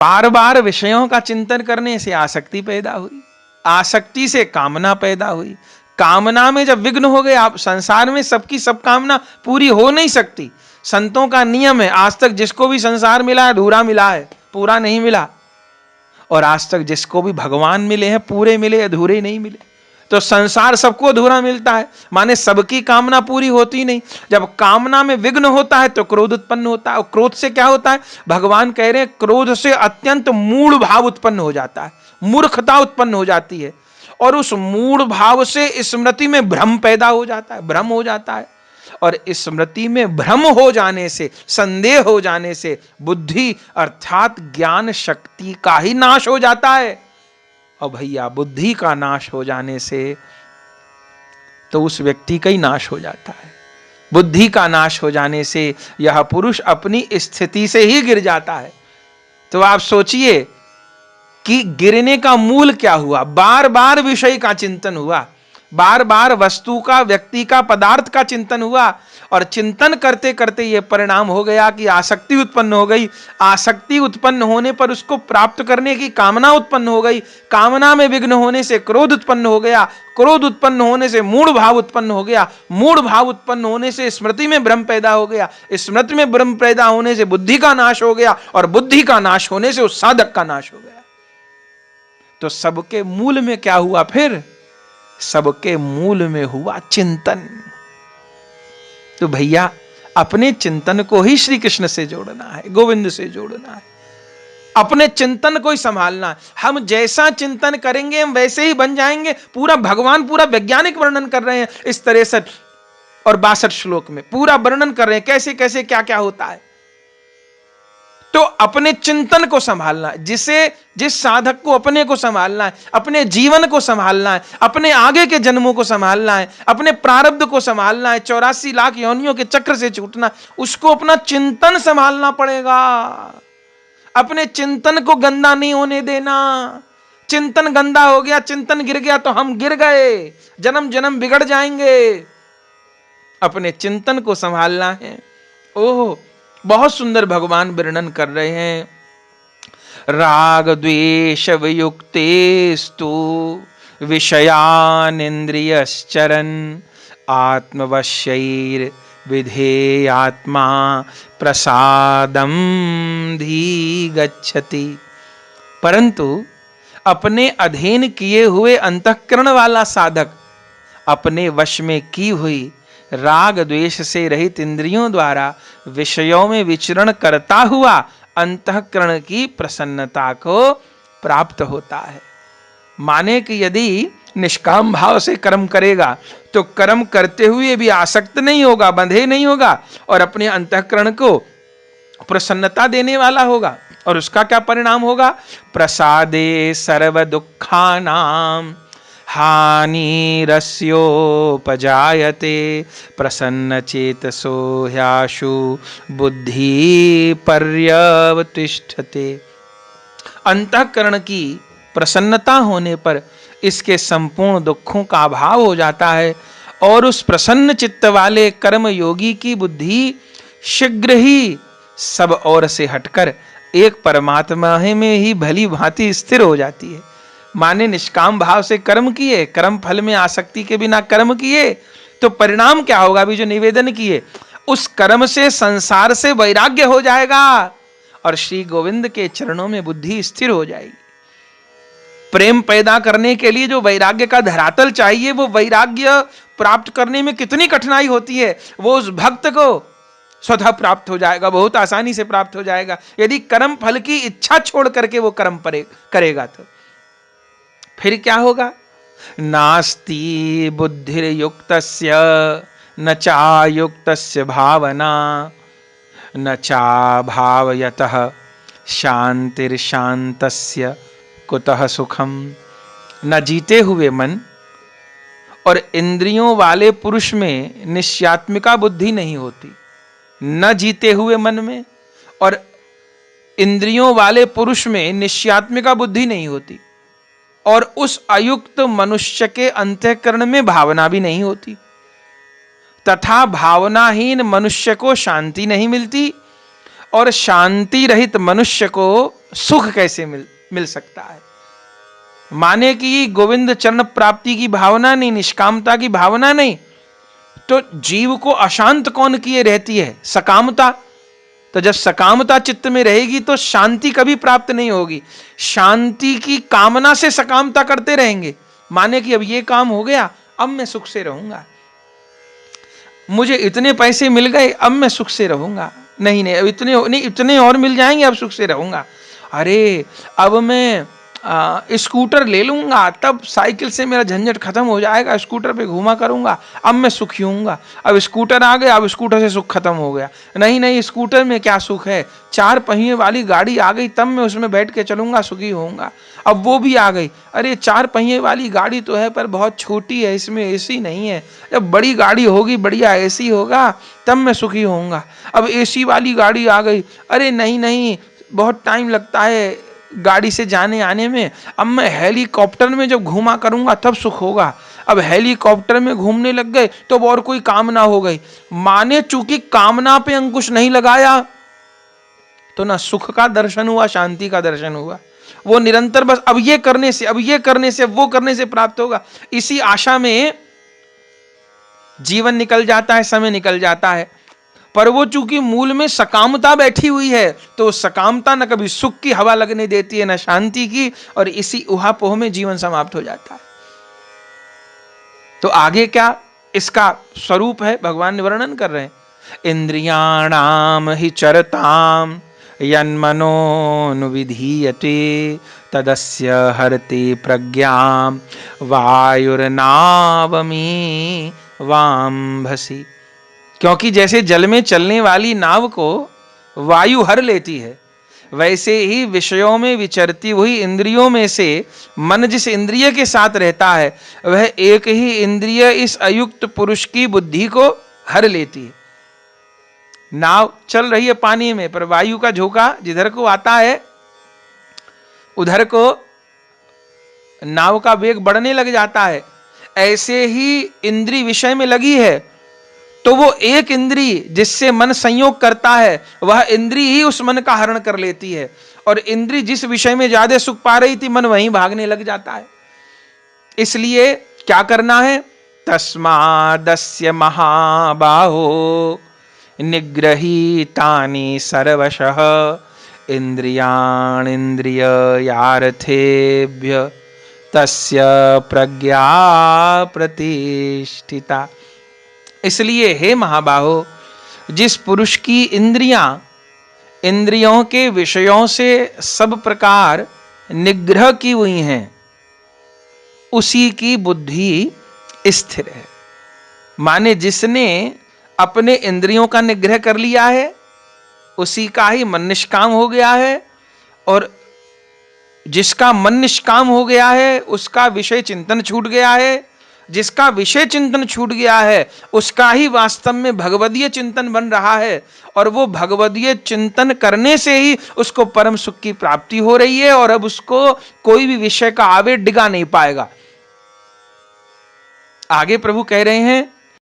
बार बार विषयों का चिंतन करने से आसक्ति पैदा हुई, आसक्ति से कामना पैदा हुई, कामना में जब विघ्न हो गए, आप संसार में सबकी सब कामना पूरी हो नहीं सकती। संतों का नियम है, आज तक जिसको भी संसार मिला है अधूरा मिला है, पूरा नहीं मिला। और आज तक जिसको भी भगवान मिले हैं पूरे मिले, अधूरे नहीं मिले। तो संसार सबको अधूरा मिलता है, माने सबकी कामना पूरी होती नहीं। जब कामना में विघ्न होता है तो क्रोध उत्पन्न होता है, और क्रोध से क्या होता है, भगवान कह रहे हैं क्रोध से अत्यंत मूढ़ भाव उत्पन्न हो जाता है, मूर्खता उत्पन्न हो जाती है। और उस मूढ़ भाव से स्मृति में भ्रम पैदा हो जाता है, भ्रम हो जाता है। और स्मृति में भ्रम हो जाने से, संदेह हो जाने से बुद्धि अर्थात ज्ञान शक्ति का ही नाश हो जाता है। और भैया बुद्धि का नाश हो जाने से तो उस व्यक्ति का ही नाश हो जाता है। बुद्धि का नाश हो जाने से यह पुरुष अपनी स्थिति से ही गिर जाता है। तो आप सोचिए कि गिरने का मूल क्या हुआ, बार बार विषय का चिंतन हुआ, बार बार वस्तु का, व्यक्ति का, पदार्थ का चिंतन हुआ। और चिंतन करते करते यह परिणाम हो गया कि आसक्ति उत्पन्न हो गई। आसक्ति उत्पन्न होने पर उसको प्राप्त करने की कामना उत्पन्न हो गई, कामना में विघ्न होने से क्रोध उत्पन्न हो गया, क्रोध उत्पन्न होने से मूढ़ भाव उत्पन्न हो गया, मूढ़ भाव उत्पन्न होने से स्मृति में भ्रम पैदा हो गया, स्मृति में भ्रम पैदा होने से बुद्धि का नाश हो गया, और बुद्धि का नाश होने से उस साधक का नाश हो गया। तो सबके मूल में क्या हुआ फिर, सबके मूल में हुआ चिंतन। तो भैया अपने चिंतन को ही श्री कृष्ण से जोड़ना है, गोविंद से जोड़ना है, अपने चिंतन को ही संभालना है। हम जैसा चिंतन करेंगे हम वैसे ही बन जाएंगे। पूरा भगवान पूरा वैज्ञानिक वर्णन कर रहे हैं इस 63 और 62 श्लोक में, पूरा वर्णन कर रहे हैं कैसे कैसे क्या क्या होता है। तो अपने चिंतन को संभालना है, जिस साधक को अपने को संभालना है, अपने जीवन को संभालना है, अपने आगे के जन्मों को संभालना है, अपने प्रारब्ध को संभालना है, 84 लाख योनियों के चक्र से छूटना, उसको अपना चिंतन संभालना पड़ेगा। अपने चिंतन को गंदा नहीं होने देना। चिंतन गंदा हो गया, चिंतन गिर गया तो हम गिर गए, जन्म जन्म बिगड़ जाएंगे। अपने चिंतन को संभालना है। ओह बहुत सुंदर भगवान वर्णन कर रहे हैं, राग द्वेष वियुक्तेस्तु विषयान इंद्रियश्चरन् आत्मवश्यैर विधेयात्मा प्रसादम धी गच्छति। परंतु अपने अधीन किए हुए अंतःकरण वाला साधक अपने वश में की हुई राग द्वेष से रहित इंद्रियों द्वारा विषयों में विचरण करता हुआ अंतःकरण की प्रसन्नता को प्राप्त होता है। माने कि यदि निष्काम भाव से कर्म करेगा तो कर्म करते हुए भी आसक्त नहीं होगा, बंधे नहीं होगा, और अपने अंतःकरण को प्रसन्नता देने वाला होगा। और उसका क्या परिणाम होगा, प्रसादे सर्व दुखानाम हानिरस्योपजायते प्रसन्न चेतसो ह्याशु बुद्धि पर्यवतिष्ठते। अंतःकरण की प्रसन्नता होने पर इसके संपूर्ण दुखों का अभाव हो जाता है, और उस प्रसन्न चित्त वाले कर्म योगी की बुद्धि शीघ्र ही सब ओर से हटकर एक परमात्मा में ही भली भांति स्थिर हो जाती है। माने निष्काम भाव से कर्म किए, कर्म फल में आसक्ति के बिना कर्म किए, तो परिणाम क्या होगा, अभी जो निवेदन किए उस कर्म से संसार से वैराग्य हो जाएगा और श्री गोविंद के चरणों में बुद्धि स्थिर हो जाएगी। प्रेम पैदा करने के लिए जो वैराग्य का धरातल चाहिए, वो वैराग्य प्राप्त करने में कितनी कठिनाई होती है, वो उस भक्त को स्वतः प्राप्त हो जाएगा, बहुत आसानी से प्राप्त हो जाएगा, यदि कर्म फल की इच्छा छोड़ करके वो कर्म करेगा। तो फिर क्या होगा, नास्ति बुद्धिर्युक्तस्य न चायुक्तस्य भावना न चा भावयतः शांतिर्शांतस्य कुतः सुखम। न जीते हुए मन और इंद्रियों वाले पुरुष में निश्चयात्मिका बुद्धि नहीं होती। न जीते हुए मन में और इंद्रियों वाले पुरुष में निश्चयात्मिका बुद्धि नहीं होती, और उस अयुक्त मनुष्य के अंतःकरण में भावना भी नहीं होती, तथा भावनाहीन मनुष्य को शांति नहीं मिलती, और शांति रहित मनुष्य को सुख कैसे मिल सकता है। माने कि गोविंद चरण प्राप्ति की भावना नहीं, निष्कामता की भावना नहीं, तो जीव को अशांत कौन किए रहती है? सकामता। तो जब सकामता चित्त में रहेगी तो शांति कभी प्राप्त नहीं होगी। शांति की कामना से सकामता करते रहेंगे। माने कि अब ये काम हो गया, अब मैं सुख से रहूंगा, मुझे इतने पैसे मिल गए, अब मैं सुख से रहूंगा, नहीं नहीं, अब इतने और मिल जाएंगे, अब सुख से रहूंगा। अरे अब मैं स्कूटर ले लूंगा, तब साइकिल से मेरा झंझट खत्म हो जाएगा, स्कूटर पे घूमा करूंगा, अब मैं सुखी होऊंगा। अब स्कूटर आ गया, अब स्कूटर से सुख खत्म हो गया। नहीं नहीं, स्कूटर में क्या सुख है, 4 पहिए वाली गाड़ी आ गई, तब मैं उसमें बैठ के चलूंगा, सुखी होऊंगा। अब वो भी आ गई, अरे 4 पहिए वाली गाड़ी तो है पर बहुत छोटी है, इसमें एसी नहीं है, जब बड़ी गाड़ी होगी, बढ़िया एसी होगा, तब मैं सुखी होऊंगा। अब एसी वाली गाड़ी आ गई, अरे नहीं नहीं, बहुत टाइम लगता है गाड़ी से जाने आने में, अब मैं हेलीकॉप्टर में जब घूमा करूंगा तब सुख होगा। अब हेलीकॉप्टर में घूमने लग गए तो और कोई कामना हो गई। माने चूंकि कामना पे अंकुश नहीं लगाया तो ना सुख का दर्शन हुआ, शांति का दर्शन हुआ। वो निरंतर बस अब ये करने से, अब ये करने से, वो करने से प्राप्त होगा, इसी आशा में जीवन निकल जाता है, समय निकल जाता है। पर वो चूंकि मूल में सकामता बैठी हुई है, तो सकामता न कभी सुख की हवा लगने देती है, न शांति की, और इसी उहापोह में जीवन समाप्त हो जाता है। तो आगे क्या इसका स्वरूप है, भगवान ने वर्णन कर रहे हैं। इंद्रियाणाम हि चरताम यन्मनोनुविधीयते तदस्य हरति प्रज्ञाम वायुर्नावमी वाम्भसि। क्योंकि जैसे जल में चलने वाली नाव को वायु हर लेती है, वैसे ही विषयों में विचरती हुई इंद्रियों में से मन जिस इंद्रिय के साथ रहता है, वह एक ही इंद्रिय इस अयुक्त पुरुष की बुद्धि को हर लेती है। नाव चल रही है पानी में, पर वायु का झोंका जिधर को आता है उधर को नाव का वेग बढ़ने लग जाता है। ऐसे ही इंद्री विषय में लगी है, तो वो एक इंद्री जिससे मन संयोग करता है, वह इंद्री ही उस मन का हरण कर लेती है, और इंद्री जिस विषय में ज्यादा सुख पा रही थी, मन वहीं भागने लग जाता है। इसलिए क्या करना है? तस्मादस्य महाबाहो निग्रहीतानि सर्वशः इंद्रियाणीन्द्रियार्थेभ्य तस्य प्रज्ञा प्रतिष्ठिता। इसलिए हे महाबाहो, जिस पुरुष की इंद्रियों के विषयों से सब प्रकार निग्रह की हुई हैं, उसी की बुद्धि स्थिर है। माने जिसने अपने इंद्रियों का निग्रह कर लिया है, उसी का ही मन निष्काम हो गया है, और जिसका मन निष्काम हो गया है उसका विषय चिंतन छूट गया है। जिसका विषय चिंतन छूट गया है उसका ही वास्तव में भगवदीय चिंतन बन रहा है, और वो भगवदीय चिंतन करने से ही उसको परम सुख की प्राप्ति हो रही है, और अब उसको कोई भी विषय का आवेश डिगा नहीं पाएगा। आगे प्रभु कह रहे हैं